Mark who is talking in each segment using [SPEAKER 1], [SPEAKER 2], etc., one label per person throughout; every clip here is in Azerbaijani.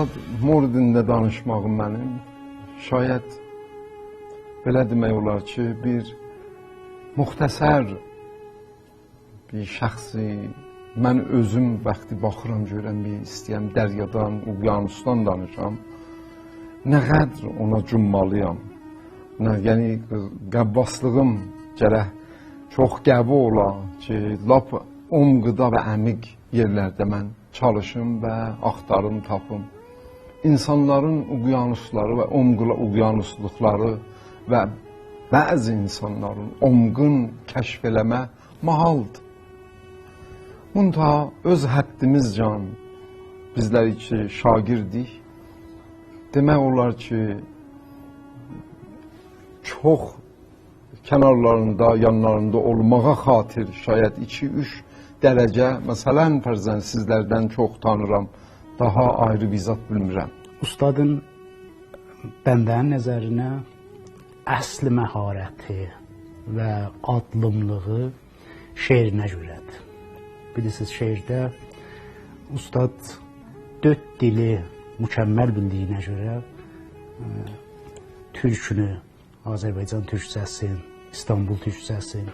[SPEAKER 1] Ustad Murdində danışmağım mənim, şayət belə demək olar ki, bir müxtəsər bir şəxsi, mən özüm vaxtı baxıram, görəm, istəyəm dəryadan, uqyanusdan danışam, nə qədr ona cümmalıyam, yəni qəbbaslığım gərək çox qəvi ola ki, lap omqıda və əmiq yerlərdə mən çalışım və axtarım, tapım. İnsanların uqyanusları və uqyanusluqları və bəzi insanların omqun kəşf eləmə mahaldır. Bunta öz həddimizcan bizlər ki, şagirdik, demək olar ki, çox kənarlarında, yanlarında olmağa xatir şayət 2-3 dərəcə, məsələn, fərzən sizlərdən çox tanıram, daha ayrı bir zat bilmirəm.
[SPEAKER 2] Ustadın bəndənin nəzərinə əsl məharəti və adlımlığı şeirinə görədir. Bilirsiniz, şeirdə ustad 4 dili mükəmməl bildiyinə görə türkünü, Azərbaycan türkçəsi, İstanbul türkçəsi,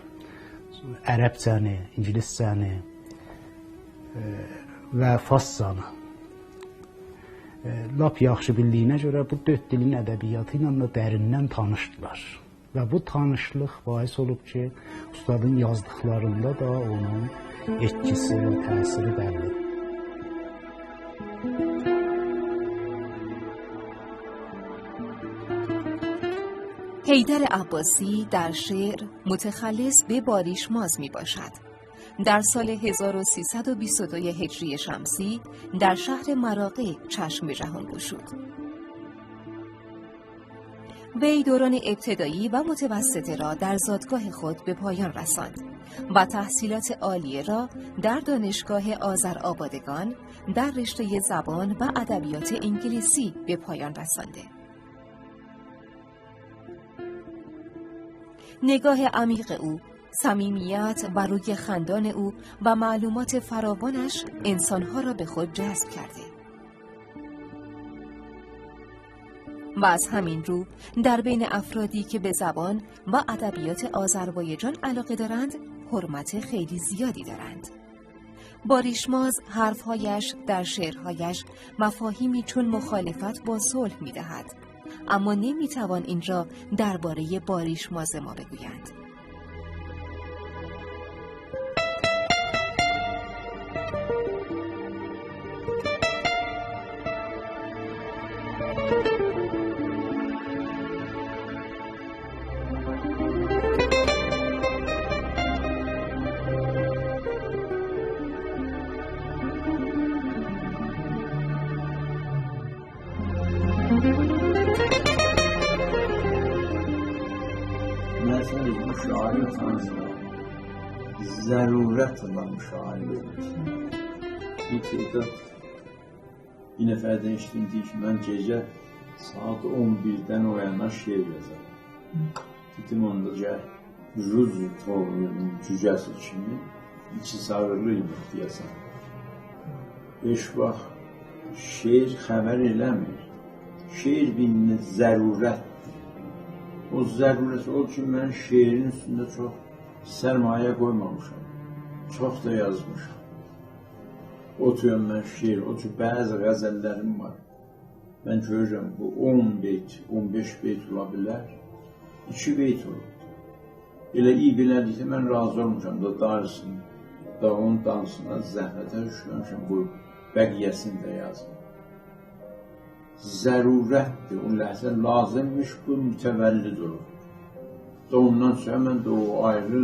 [SPEAKER 2] ərəbcəni, ingiliscəni və farscanı lap yaxşı bildiyinə görə bu 4 dilin ədəbiyyatı ilə də dərindən tanışdılar. Və bu tanışlıq bais olub ki, ustadın yazdıqlarında da onun etkisi və təsiri bəllidir.
[SPEAKER 3] حیدر عباسی در شعر متخلص به باریشماز می باشد. در سال 1322 هجری شمسی در شهر مراغه چشم به جهان گشود. وی دوران ابتدایی و متوسطه را در زادگاه خود به پایان رساند و تحصیلات عالیه را در دانشگاه آذرآبادگان در رشته زبان و ادبیات انگلیسی به پایان رسانده. نگاه عمیق او، صمیمیت و روی خندان او و معلومات فراوانش انسانها را به خود جذب کرده. و از همین رو در بین افرادی که به زبان و ادبیات آذربایجان علاقه دارند، حرمت خیلی زیادی دارند. باریشماز حرفهایش در شعرهایش مفاهیمی چون مخالفت با صلح می‌دهد، اما نمی‌توان این را درباره باریشماز ما بگویند.
[SPEAKER 4] Müşahede tarzına zaruretle müşahede ediyorsun. Bir tehdit bir nefer değiştiğinde ki ben gece saat 11'den o yana şiir yazarım. Dedim ondaca Ruz toğrunun cücesi içinde içi sarılıydı diyesen. 5 vaxt şiir xəbər eləmir. Şiir bir zərurətdir. O zərurət o ki, mən şeirin üstündə çox sərmayə qoymamışam. Çox da yazmışam. Oturuyorum mən şeir, o ki, bəzi qəzəllərim var. Mən görürəm, bu 10 beyt, 15 beyt ola bilər, 2 beyt olur. Elə iyi bilədikdə mən razı olmuşam da darısını, da onun dansına zəhmətə düşməmişəm, bu bəqiyyəsini də yazdım. Zərurətdir, o ləhzə lazımmış, bu mütəvəllid olur. Da ondan sonra mən də o ayrı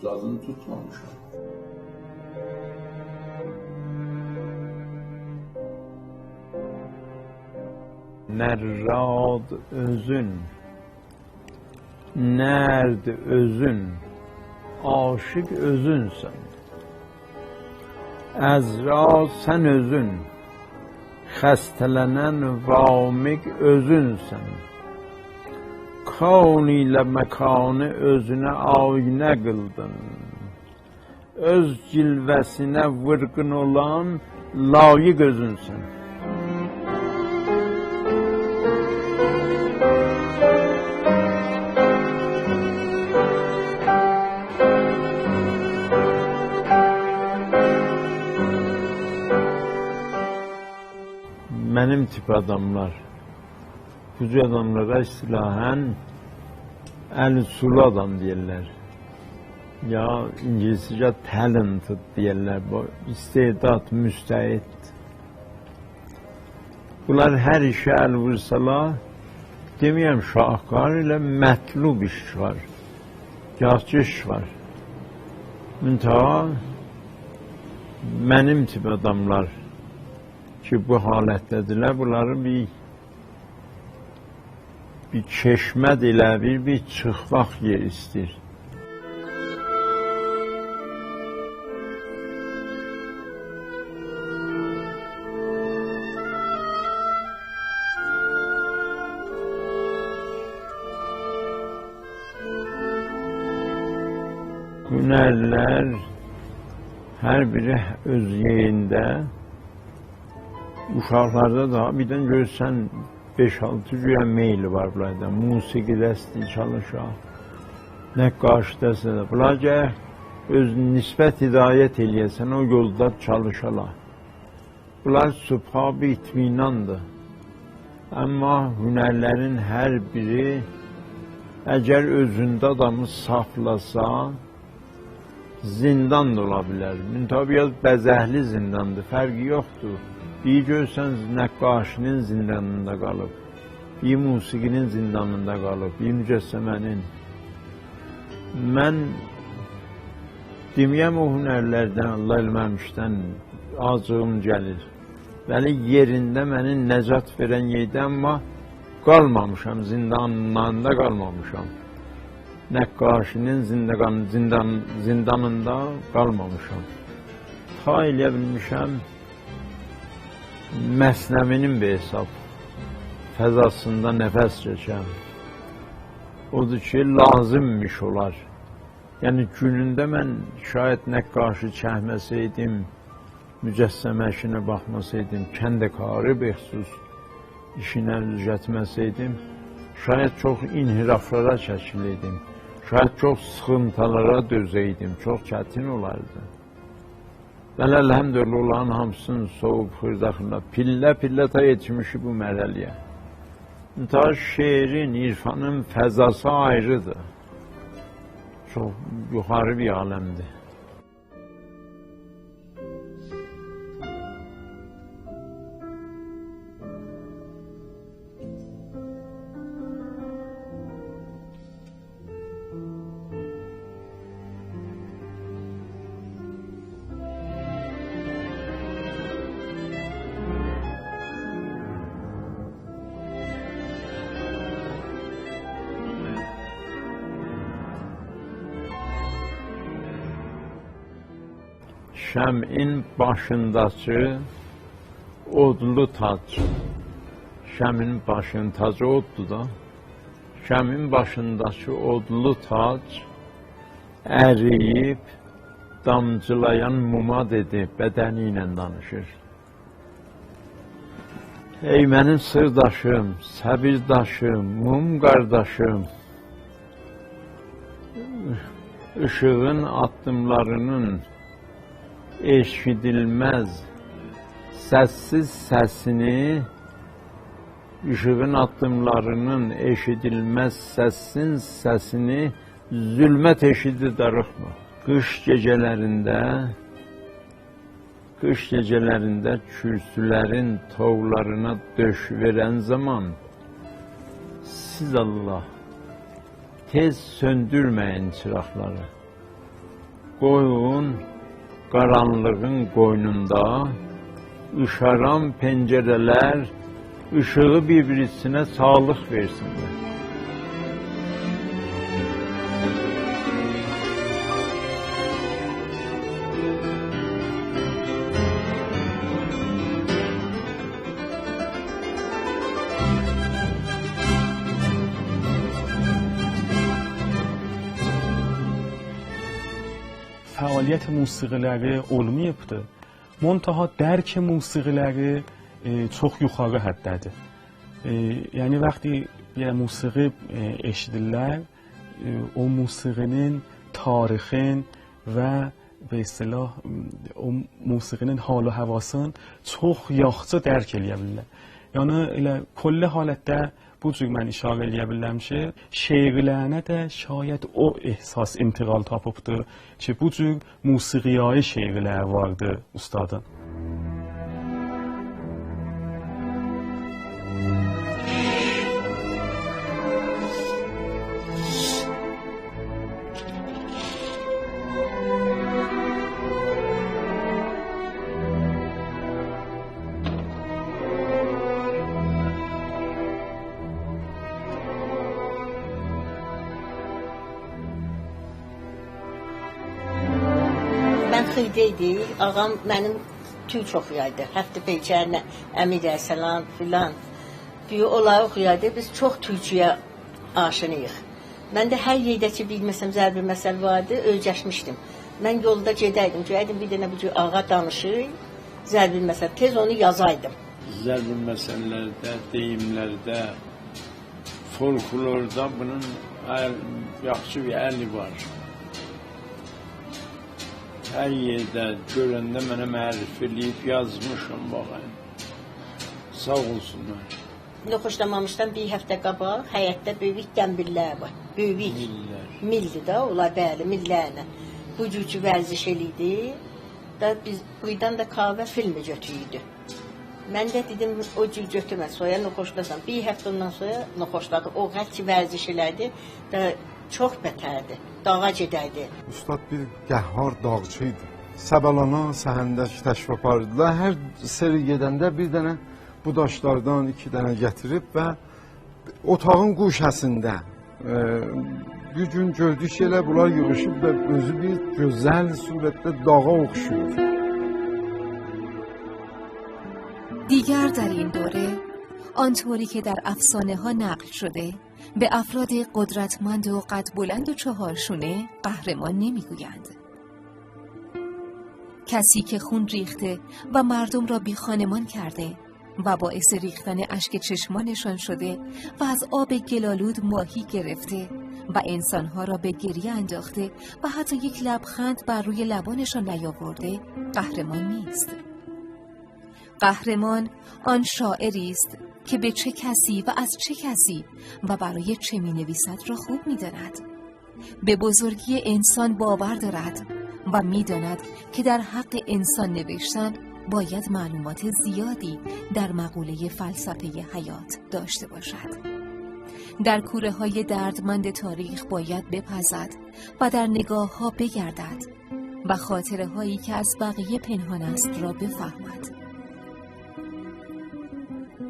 [SPEAKER 4] zadını tutmamışam.
[SPEAKER 5] Nərrad özün, nərd özün, aşık özünsən. Əzra sən özün, xəstələnən vamik özünsən. Kaun ilə məkanı özünə aynə qıldın. Öz cilvəsinə vırqın olan layiq özünsən. tip adamlar. Bu cür adamlara istilahen el sulu adam deyirlər. Ya İngilizcə talented deyirlər. Bu istedad, müstəid. Bunlar hər işə əl vursalar, deməyəm şahkar ilə mətlub iş var. Yaxşı iş var. Müntəha mənim tip adamlar ki bu halətdədirlər, bunları bir çeşmə dilə, bir çıxvaq yer istəyir. Hünərlər hər biri öz yerində, uşaqlarda da birdən görürsən 5-6 güya meyli var bunlarda. Musiqi dəsti çalışaq, nəqqaş dəstə də. Bunlar gəlir, öz nisbət hidayət eləyəsən, o yolda çalışalar. Bunlar sübha-bi itminandır. Amma hünərlərin hər biri əgər özündə adamı saflasa, zindan da ola bilər. Müntəbiyyət bəzəhli zindandır, fərqi yoxdur. Bir görsən nəqqaşinin zindanında qalıb, bir musiqinin zindanında qalıb, bir mücəssəmənin. Mən deməyəm o hünərlərdən, Allah eləməmişdən acığım gəlir. Bəli, yerində məni nəcat verən yerdə, amma qalmamışam, zindanında qalmamışam. Nəqqaşinin zindanında qalmamışam. Ta eləyə bilmişəm, Məsnəvinin bir hesab, fəzasında nəfəs çəkəm. Odur ki, lazımmış olar. Yəni, günündə mən şayət nəqqaşı çəkməsəydim, mücəssəmə işinə baxmasaydım, kəndəkarı bəxsus işinə düzətməsəydim, şayət çox inhiraflara çəkiləydim, şayət çox sıxıntılara dözəydim, çox çətin olardı. Mən əlhəmdülillah olan hamısını soğub xırdaxında, pillə ta yetmişi bu mərhələyə. Ta şeirin, irfanın fəzası ayrıdır. Çox yuxarı bir aləmdir. Şəmin başındakı odlu tac. Şəmin başının tacı oddur da. Şəmin başındakı odlu tac əriyib, damcılayan muma dedi, bədəni ilə danışır. Ey mənim sırdaşım, səbirdaşım, mum qardaşım, ışığın addımlarının eşidilməz səssiz səsini, işığın addımlarının eşidilməz səssiz səsini zülmət eşidi darıxma. Qış gecələrində kürsülərin tovlarına döş verən zaman siz Allah tez söndürməyin çıraqları. Qoyun qaranlığın qoynunda ışaran pəncərələr ışığı bir-birisinə sağlıq versinlər.
[SPEAKER 6] fəaliyyət musiqiləri olmayıbdır. Muntaha dərk musiqiləri çox yuxarı həddədir. Yəni, vaxtı bir musiqi eşidirlər, o musiqinin tarixin və به اصطلاح musiqinin hal و havasını çox yaxşı dərk eləyə bilirlər. Yəni elə külli halətdə bu cür mən işarə edə bilərəm ki, şeirlərinə də şayət o ehsas intiqal tapıbdır ki, bu cür musiqiyai şeirlər vardı ustadın.
[SPEAKER 7] Xidəydi, ağam mənim tüy çox yaydı. Həftə Beykərinə, Əmir Əsəlan filan. Büyü olay oxuyaydı, biz çox tüyçüyə aşınıyıq. Mən də hər yerdə ki, bilməsəm zərbi məsəl vardı, öyrəşmişdim. Mən yolda gedəydim, görəydim bir dənə bu cür ağa danışır, zərbi məsəl, tez onu yazaydım.
[SPEAKER 5] Zərbi məsələlərdə, deyimlərdə, folklorda bunun yaxşı bir əli var. Hər yerdə görəndə mənə mərif eləyib yazmışım, baxayım. Sağ olsunlar.
[SPEAKER 7] Xoşlamamışdan bir həftə qabaq həyətdə böyük dəmbirlər var. Böyük. Mildir də, ola bəli, millərlə. Bu cürcü vərziş eliydi. Biz buradan da kahve filmi götürüydü. Mən də dedim, o cür götürmə, soya noxoşlasam. Bir həftə ondan sonra noxoşladı. O həlki vərziş elədi və çox bətərdi. Dağa gedərdi.
[SPEAKER 1] Ustad bir qəhhar dağçı idi. Səbəlana səhəndəki təşrif apardılar. Hər seri gedəndə bir dənə bu daşlardan 2 dənə gətirib və otağın quşəsində bir gün gördük ki, elə bunlar yığışıb və özü bir gözəl surətdə dağa oxşuyur.
[SPEAKER 3] دیگر در این دوره آنطوری که در افسانه ها نقل شده به افراد قدرتمند و قد بلند و چهارشونه قهرمان نمیگویند. کسی که خون ریخته و مردم را بی خانمان کرده و باعث ریختن اشک چشمانشان شده و از آب گلالود ماهی گرفته و انسانها را به گریه انداخته و حتی یک لبخند بر روی لبانشان نیاورده قهرمان نیست. قهرمان آن شاعری است که به چه کسی و از چه کسی و برای چه می نویسد را خوب می داند. به بزرگی انسان باور دارد و می داند که در حق انسان نوشتن باید معلومات زیادی در مقوله فلسفه حیات داشته باشد. در کوره های دردمند تاریخ باید بپزد و در نگاه ها بگردد و خاطره هایی که از بقیه پنهان است را بفهمد.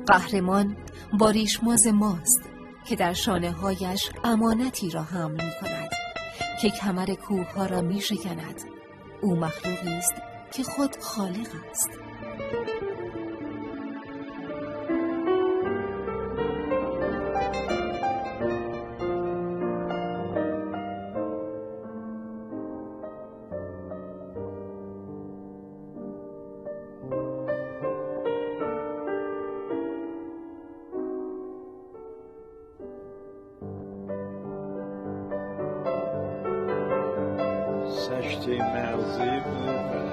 [SPEAKER 3] قهرمان با ریشماز ماست که در شانه هایش امانتی را حمل می کند که کمر کوه ها را می شکند. او مخلوقی است که خود خالق است.
[SPEAKER 5] سشته مغزی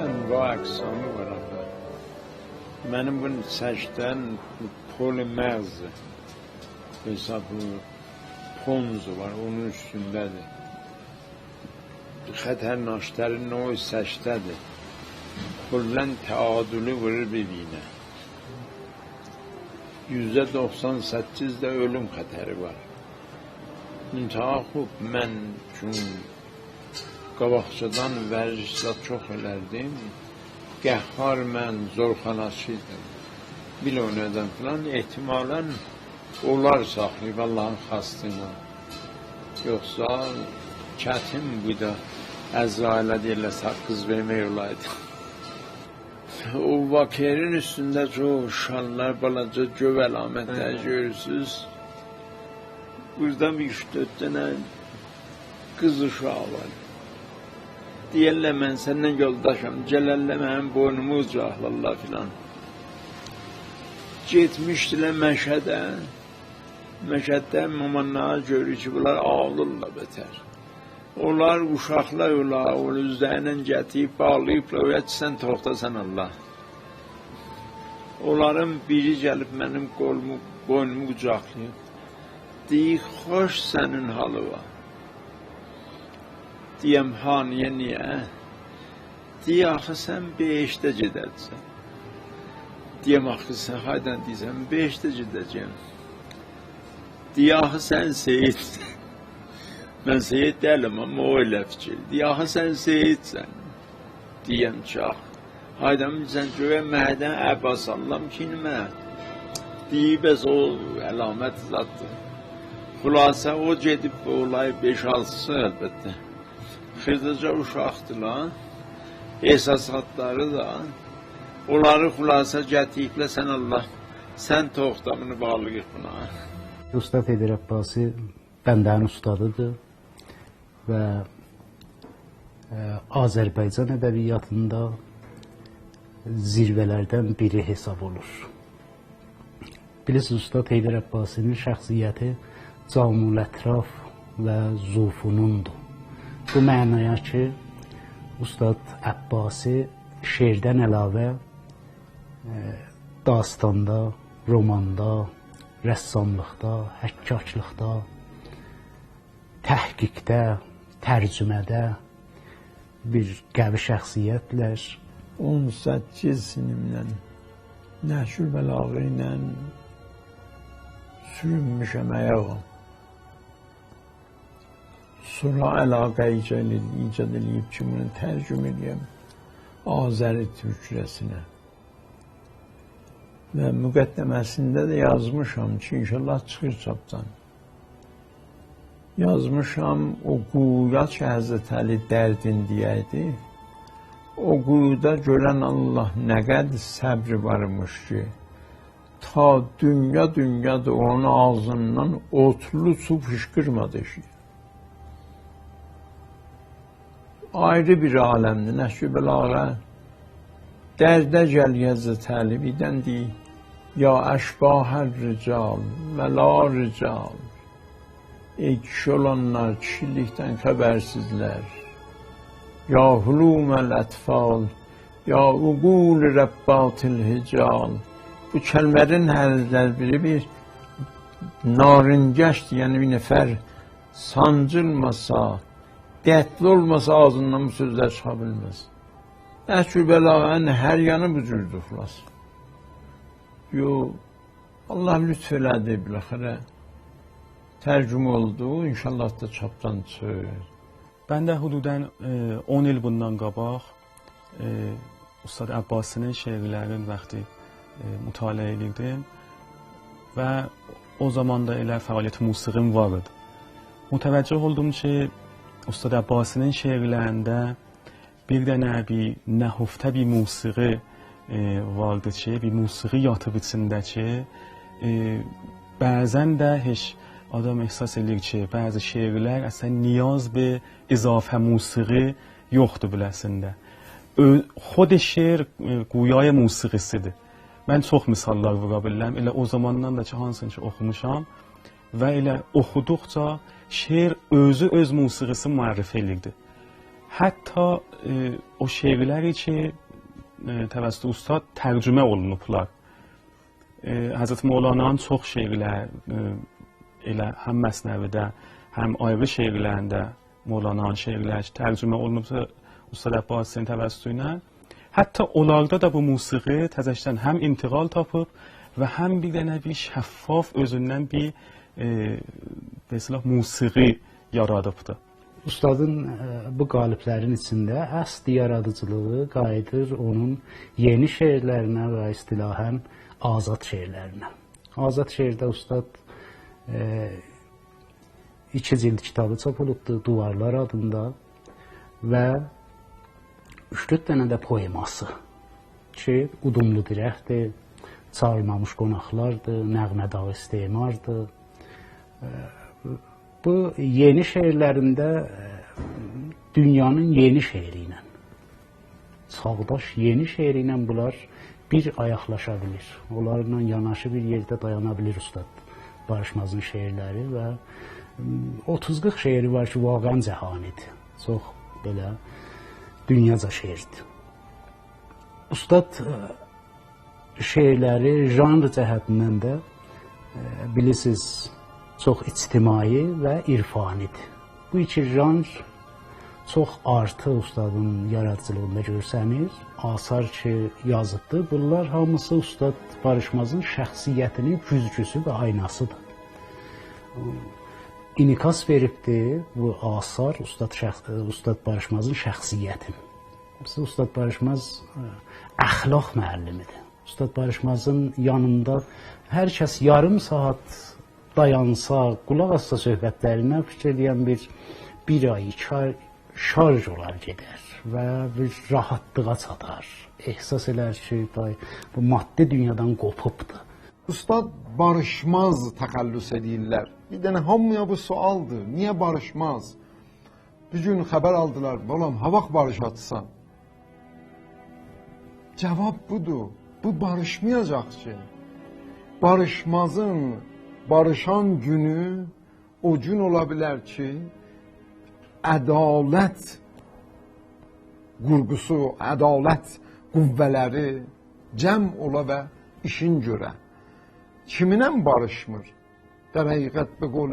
[SPEAKER 5] انواع اقسامی var ama. Benim bu seçten poli mağz hesabı ponzu var, onun üstündedir. Xətər naştərin o seçtədir. Kullən təadülü vurur bibinə. %98 ölüm xətəri var. Müntahub mən çünkü qabaqçadan vərzişlər çox elərdim. Qəhhar mən zorxanasıydım. Bilonədən filan ehtimalən onlar saxlayıb Allahın xastına. Yoxsa çətin bu da Əzrailə deyirlər qız vermək olaydı. O vakerin üstündə çox şanlar, balaca göv əlamətlər görürsünüz. Buradan bir 3-4 dənə qız uşağı var. Deyərlər, mən səndən yoldaşam, gələrlə mənim boynumu ucaqlarlar filan. Getmişdilər Məşədə. Məşəddə mamanlara görür ki, bunlar ağlırlar betər. Onlar uşaqlar olar, onun üzərindən gətirib, bağlayıblar, öyrətsən, toxtasan Allah. Onların biri gəlib mənim boynumu qucaqlayıb. Deyir, xoş sənin halı var. Deyəm, ha, niyə? Deyir, axı sən beşdə gedərsən. Deyəm, axı sən haydan deyirsən, beşdə gedəcəm. Deyir, axı sən seyidsən. Mən seyid deyiləm, amma o elə fikir. Deyir, axı sən seyidsən. Deyəm ki, axı. Haydan bilsən göyə məhədən Əbbas Allahım ki, məhəd. Deyir, bəs o əlamət zatdır. Xülasə, o gedib bu olayı 5-6-sı əlbəttə. Xırdaca uşaqdılar, esasatları da, onları xülasə gətiriklə sən Allah, sən toxtamını bağlıyıq buna.
[SPEAKER 2] Ustad Heydər Əbbasi bəndənin ustadıdır və Azərbaycan ədəbiyyatında zirvələrdən biri hesab olur. Bilirsiniz, Ustad Heydər Əbbasinin şəxsiyyəti camul-ətraf və zufunundur. Bu mənaya ki, Ustad Əbbasi şeirdən əlavə dastanda, romanda, rəssamlıqda, həkkaçlıqda, təhqiqdə, tərcümədə bir qəvi şəxsiyyətlər.
[SPEAKER 5] 18 sinimlə, Nəşr Bəlağı ilə sürünmüşəm ayağa. Sonra əlaqə icad edib ki, bunu tərcüm edəyəm Azəri türkcəsinə. Və müqəddəməsində də yazmışam ki, inşallah çıxır çapdan. Yazmışam, o quyuya ki, Həzrət Əli dərdin deyəydi, o quyuda görən Allah nə qədər səbri varmış ki, ta dünya onun ağzından otlu su fışqırmadı ki. Ayrı bir aləmdir, Nəşr Bəlağa. Dərdə gəl Həzrət Əli birdən deyir, ya əşbahər rical və la rical. Ey kişi olanlar, kişilikdən xəbərsizlər. Ya huluməl ətfal, ya uqul rəbbatil hical. Bu kəlmələrin hər biri bir naringəşdir, yəni bir nəfər sancılmasa, dərdli olmasa ağzından bu sözlər çıxa bilməz. Nəşr Bəlağanın hər yanı bu cürdür xülas. Yox, Allah lütf elədi biləxərə. Tərcüm oldu, inşallah da çapdan çıxır.
[SPEAKER 6] Ben de hududen 10 il bundan qabaq Ustad Əbbasinin şeirlərin vaxtı mütaliə edirdim və o zaman da elə fəaliyyət musiqim var idi. Mütəvəccüh oldum ki, Ustad Əbbasinin şeirlərində bir dənə bir nəhufdə bir musiqi vardı ki, bir musiqi yatıb içində ki, bəzən də heç adam ehsas edir ki, bəzi şeirlər əslən niyaz bir izafə musiqi yoxdur biləsində. Xod şeir quyaya musiqisidir. Mən çox misallar vura bilirəm. Elə o zamandan da ki, hansını ki oxumuşam və elə oxuduqca şeir özü öz musiqisi müərrif edirdi. Hətta o şeirləri ki, təvəssütü ustad tərcümə olunublar. Həzrət Mövlananın çox şeirlər elə həm Məsnəvidə, həm ayrı şeirlərində Mövlananın şeirləri tərcümə olunubsa Ustad Əbbasinin təvəssütü ilə. Hətta onlarda da bu musiqi təzədən həm intiqal tapıb və həm bir dənə bir şəffaf özündən bir musiqi yaradıbdır.
[SPEAKER 2] Ustadın bu qaliblərin içində əsl yaradıcılığı qayıdır onun yeni şeirlərinə və istilahən azad şeirlərinə. Azad şeirdə ustad 2 cild kitabı çap olubdur, Duvarlar adında və 3-4 dənə də poeması ki, Udumlu dirəkdir, Çağırmamış qonaqlardır, Nəğmə dağı istemardır. Bu yeni şeirlərində dünyanın yeni şeiri ilə, çağdaş yeni şeiri ilə bunlar bir ayaqlaşa bilir. Onlarla yanaşı bir yerdə dayana bilir ustad. Barışmazın şeirləri və 30-40 şeiri var ki, vaqən cəhanidir. Çox belə dünyaca şeirdir. Ustad şeirləri janr cəhətindən də bilirsiniz çox ictimai və irfanidir. Bu iki janr çox artı ustadın yaradıcılığında görsənir. Asar ki yazıbdır. Bunlar hamısı ustad Barışmazın şəxsiyyətinin güzgüsü və aynasıdır. İnikas veribdir bu asar ustad Barışmazın şəxsiyyətini. Ustad Barışmaz əxlaq müəllimidir. Ustad Barışmazın yanında hər kəs yarım saat dayansa, qulaq assa söhbətlərindən fikir edən bir ay, 2 ay şarj olar gedər və bir rahatlığa çatar. Ehsas elər ki, bu maddi dünyadan qopubdur.
[SPEAKER 1] Ustad barışmaz təxəllüs edirlər. Bir dənə hamıya bu sualdır. Niyə barışmaz? Bir gün xəbər aldılar. Balam, ha vaxt barışatsan? Cavab budur. Bu barışmayacaq ki. Barışmazın barışan günü o gün ola bilər ki, ədalət qurğusu, ədalət qüvvələri cəm ola və işin görə. Kiminlə barışmır? در حقیقت به قول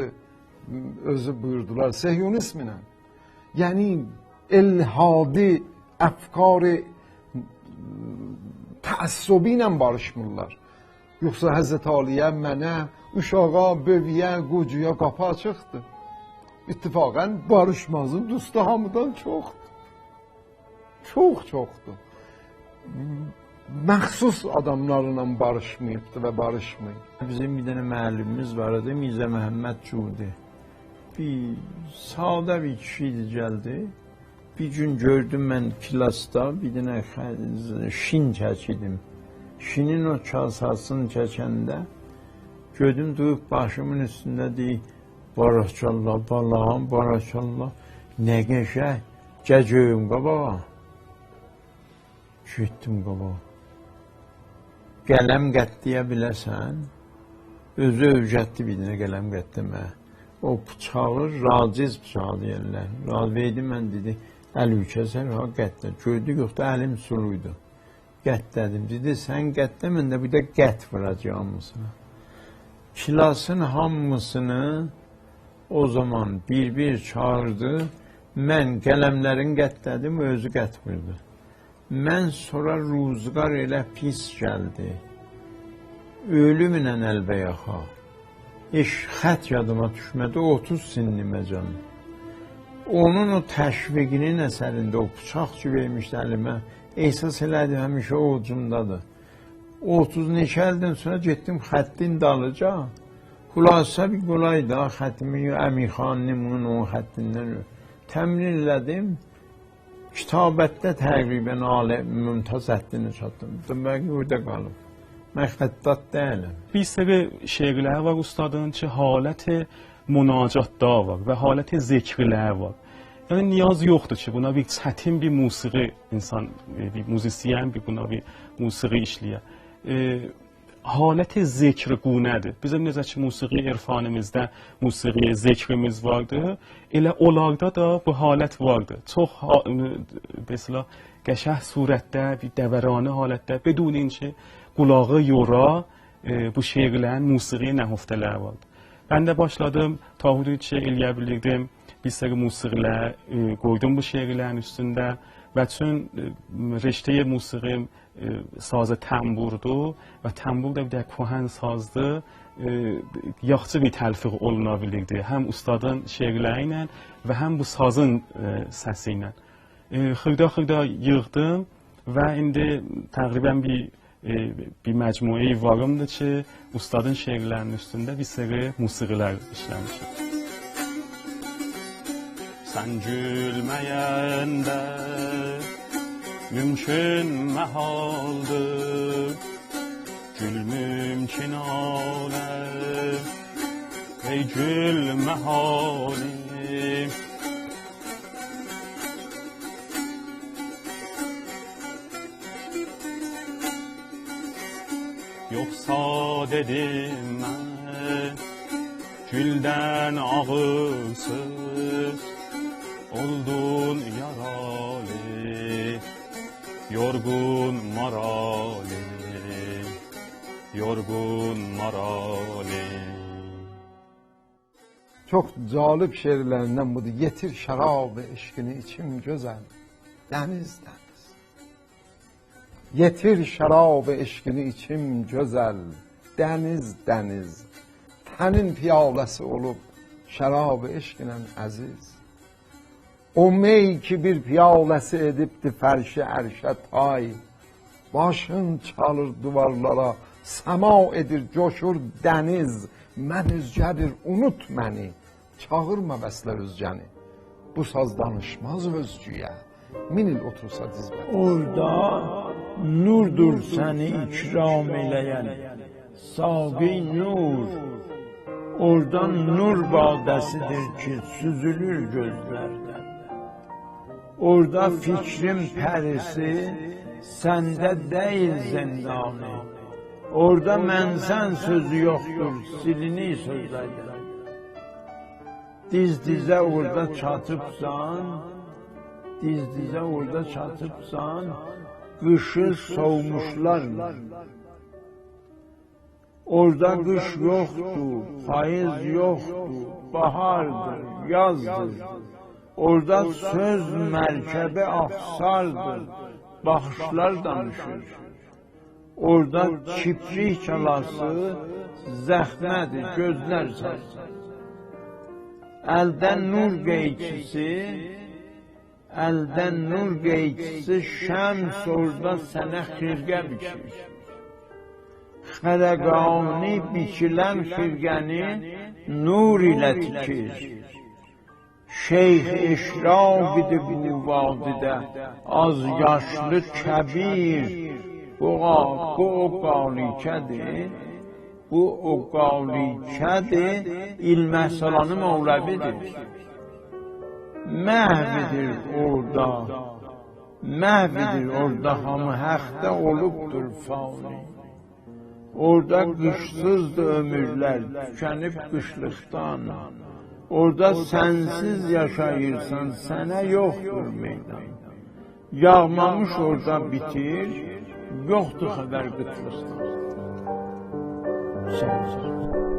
[SPEAKER 1] özü buyurdular, Sehyonizmlə. Yəni elhadi əfkar təəssübü ilə barışmırlar. Yoxsa Həzrət Aliyə mənə, uşağa, bövüyə, qocuya qapı açıqdır. İttifaqən barışmazın dostu hamıdan çoxdur. Çoxdur. Məxsus adamlarla barışmayıbdır və barışmayıb.
[SPEAKER 5] Bizim bir dənə müəllimimiz var idi, Mirzə Məhəmməd Cudi. Bir sadə bir kişi idi, gəldi. Bir gün gördüm mən klasda bir dənə şin çəkidim. Şinin o kasasını çəkəndə gördüm duyub başımın üstündə deyir, Barakallah, balam, barakallah, nə qəşəng, gəcöyüm qabağa. Getdim qabağa. Qələm qətləyə biləsən, özü övcətli bir dənə qələm qətləmə. O bıçağı raciz bıçağı deyirlər. Verdi mən dedi, Əlükəsər ha qətlə. Gördü, yoxda əlim suluydu. Qətlədim. Dedi, sən qətlə, mən də bir də qət vuracaq hamısına. Kilasın hamısını o zaman bir çağırdı. Mən qələmlərin qətlədim, özü qət vurdu. Mən sonra ruzgar elə pis gəldi. Ölümlə əlbəyaxa. Heç xət yadıma düşmədi, 30 sinlimə canım. Onun o təşviqinin əsərində o bıçaq ki vermişdi əlimə, ehsas elədi həmişə o ucumdadır. 30 neçə ildən sonra getdim xəttin dalıca. Xülasə bir qolaydı, xəttimi Əmirxanımın o xəttindən təmrin elədim. Kitabətdə təqribən mümtaz həddini çatdım. Demək orada qalıb. Mən xəttat deyiləm.
[SPEAKER 6] Bir seri şeirlər var ustadın ki, halət münacatda var və halət zikrlər var. Yəni niyaz yoxdur ki, buna bir çətin bir musiqi insan, bir müzisyen buna bir musiqi işləyə. Halət zikr qunədir. Bizim necə ki, musiqi irfanimizdə musiqi zikrimiz vardır, elə onlarda da bu halət vardır. Çox mesela qəşəng surətdə, bir dəvərani halətdə, bedun ki, qulağı yora bu şeirlərin musiqi nəhuftələri vardır. Ben de başladım, taahhüdü eləyə bilirdim, bir seri musiqilər qoydum bu şeirlərin üstündə və tüm reştəyə musiqim sazı təmburdu və təmbur da bir də kohen sazdı, yaxşı bir təlfiq oluna bilirdi. Həm ustadın şeirləri ilə və həm bu sazın səsi ilə. Xırda yığdım və indi təqribən bir məcmuə varımdır ki, ustadın şeirlərinin üstündə bir seri musiqilər işləmişim. Sən gülməyəndə mümkün məhaldır, gül mümkün aləm, ey gül məhalim. Yoksa dedim mən, güldən ağılsız, oldun yaralı, yorgun maralı. yorgun marali.
[SPEAKER 1] Çok cazip şiirlerinden budur. Getir şarabı eşkini içim güzel. Deniz deniz. Getir şarabı eşkini içim güzel. Deniz deniz. Tenin piyaləsi olub şərab eşqinən əziz. O mey ki bir piyaləsi edibdi fərşi ərşə tay. Başın çalır duvarlara, səma edir coşur dəniz. Mən üzgədir, unut məni, çağırma bəslər üzgəni. Bu saz danışmaz özcüyə, min il otursa dizmə.
[SPEAKER 5] Orada nurdur səni ikram eləyən, saqi nur. Oradan nur badəsidir ki, süzülür gözlərdən. Orada fikrin pərisi, səndə deyil zindanı. Orada mənsən sözü yoxdur, silini sözlərdən. Diz-dizə orada çatıbsan, diz-dizə orada çatıbsan, qışı soğumuşlarla. Orada qış yoxdur, payız yoxdur, bahardır, yazdır. Orada söz mərkəbi afsardır, baxışlar danışır. Orada kiprik çalası zəxmədir, gözlər sarsın. Əldən nur qeykisi, şəms orada sənə xirqə biçir. Xərəqani biçilən xirqəni nur ilə tikir. Şeyx eşraqidir bu vadidə, az yaşlı kəbir. Bu o qalikədir, bu o qalikədir, İlməsalanı Mevləvidir. Məhvidir orada, hamı həqdə olubdur fani. Orada qışsızdır ömürlər, tükənib qışlıqdan. Orada sənsiz yaşayırsan, sənə yoxdur meydan. Yağmamış orada bitir, yoxdur xəbər qıtlıqdan. Sevəcək.